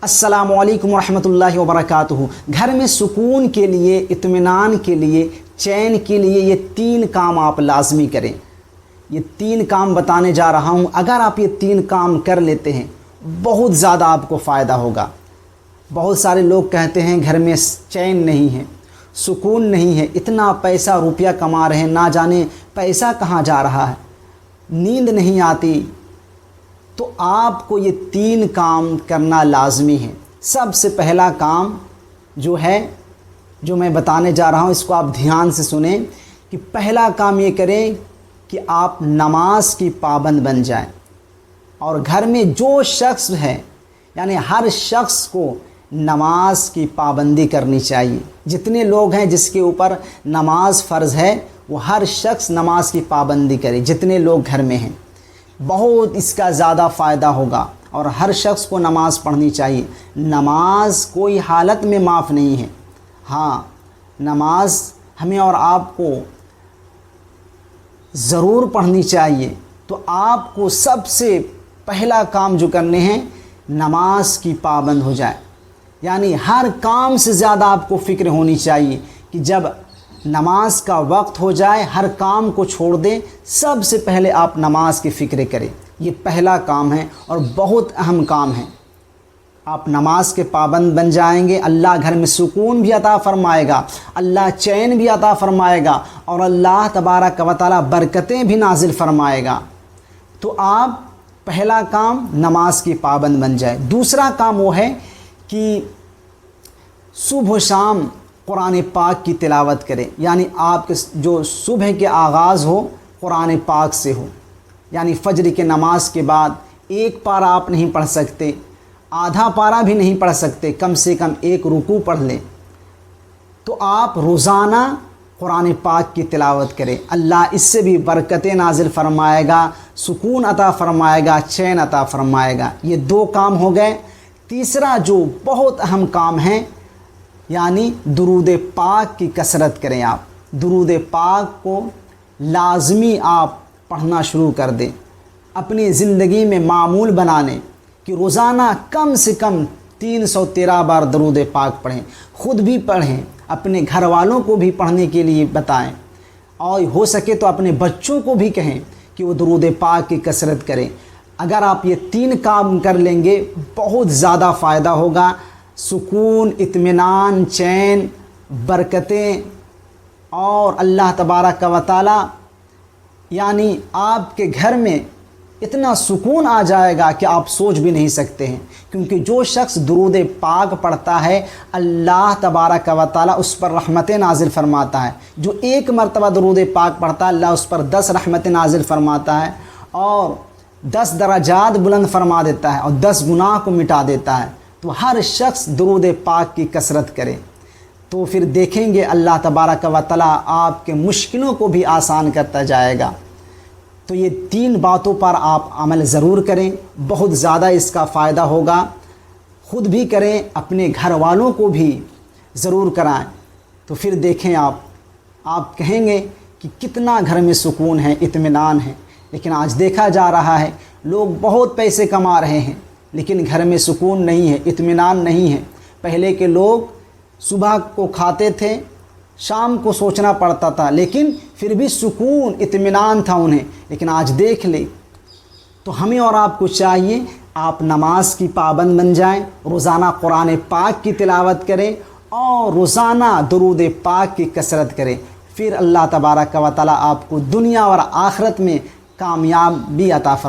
अस्सलामु अलैकुम रहमतुल्लाहि व बरकातुहू। घर में सुकून के लिए, इत्मीनान के लिए, चैन के लिए ये 3 काम आप लाजमी करें। ये 3 काम बताने जा रहा हूँ। अगर आप ये 3 काम कर लेते हैं बहुत ज़्यादा आपको फ़ायदा होगा। बहुत सारे लोग कहते हैं घर में चैन नहीं है, सुकून नहीं है, इतना पैसा रुपया कमा रहे हैं, ना जाने पैसा कहाँ जा रहा है, नींद नहीं आती। तो आपको ये 3 काम करना लाजमी है। सबसे पहला काम जो मैं बताने जा रहा हूँ, इसको आप ध्यान से सुनें कि पहला काम ये करें कि आप नमाज की पाबंद बन जाएं। और घर में जो शख्स है, यानी हर शख्स को नमाज की पाबंदी करनी चाहिए। जितने लोग हैं जिसके ऊपर नमाज फ़र्ज़ है, वो हर शख्स नमाज की पाबंदी करे। जितने लोग घर में हैं, बहुत इसका ज़्यादा फ़ायदा होगा। और हर शख्स को नमाज़ पढ़नी चाहिए। नमाज कोई हालत में माफ़ नहीं है। हाँ, नमाज हमें और आपको ज़रूर पढ़नी चाहिए। तो आपको सबसे पहला काम जो करने हैं, नमाज की पाबंद हो जाए। यानी हर काम से ज़्यादा आपको फ़िक्र होनी चाहिए कि जब नमाज का वक्त हो जाए हर काम को छोड़ दें, सबसे पहले आप नमाज की फ़िक्र करें। ये पहला काम है और बहुत अहम काम है। आप नमाज के पाबंद बन जाएंगे, अल्लाह घर में सुकून भी अता फ़रमाएगा, अल्लाह चैन भी अता फ़रमाएगा और अल्लाह तबारक व तआला बरकतें भी नाजिल फ़रमाएगा। तो आप पहला काम नमाज की पाबंद बन जाए। दूसरा काम वो है कि सुबह शाम कुरान पाक की तिलावत करें। यानी आपके जो सुबह के आगाज़ हो कुरान पाक से हो। यानी फ़जर के नमाज के बाद 1 पारा आप नहीं पढ़ सकते, आधा पारा भी नहीं पढ़ सकते, कम से कम 1 रुकू पढ़ लें। तो आप रोज़ाना कुरान पाक की तिलावत करें। अल्लाह इससे भी बरकतें नाजिल फ़रमाएगा, सुकून अता फ़रमाएगा, चैन अता फ़रमाएगा। ये 2 काम हो गए। तीसरा जो बहुत अहम काम है, यानी दुरूद पाक की कसरत करें। आप दुरूद पाक को लाजमी आप पढ़ना शुरू कर दें। अपनी ज़िंदगी में मामूल बनाने कि रोज़ाना कम से कम 313 बार दुरूद पाक पढ़ें। ख़ुद भी पढ़ें, अपने घर वालों को भी पढ़ने के लिए बताएं और हो सके तो अपने बच्चों को भी कहें कि वो दुरूद पाक की कसरत करें। अगर आप ये 3 काम कर लेंगे बहुत ज़्यादा फ़ायदा होगा। सुकून, इत्मीनान, चैन, बरकतें और अल्लाह तबारक व तआला, यानी आपके घर में इतना सुकून आ जाएगा कि आप सोच भी नहीं सकते हैं। क्योंकि जो शख्स दुरूद पाक पढ़ता है अल्लाह तबारक व तआला उस पर रहमतें नाजिल फ़रमाता है। जो 1 मरतबा दुरूद पाक पढ़ता है अल्लाह उस पर 10 रहमतें नाजिल फ़रमाता है और 10 दराजात बुलंद फरमा देता है और 10 गुनाह को मिटा देता है। तो हर शख्स दुरूद पाक की कसरत करे तो फिर देखेंगे अल्लाह तबारक व तआला आपके मुश्किलों को भी आसान करता जाएगा। तो ये 3 बातों पर आप अमल ज़रूर करें, बहुत ज़्यादा इसका फ़ायदा होगा। ख़ुद भी करें, अपने घर वालों को भी ज़रूर कराएं। तो फिर देखें आप कहेंगे कि कितना घर में सुकून है, इत्मीनान है। लेकिन आज देखा जा रहा है लोग बहुत पैसे कमा रहे हैं लेकिन घर में सुकून नहीं है, इत्मीनान नहीं है। पहले के लोग सुबह को खाते थे, शाम को सोचना पड़ता था, लेकिन फिर भी सुकून, इत्मीनान था उन्हें। लेकिन आज देख ले। तो हमें और आपको चाहिए आप नमाज की पाबंद बन जाएं, रोज़ाना कुरान पाक की तिलावत करें और रोज़ाना दुरूद पाक की कसरत करें। फिर अल्लाह तबारक व तआला आपको दुनिया और आखिरत में कामयाबी अता फरमाएगा।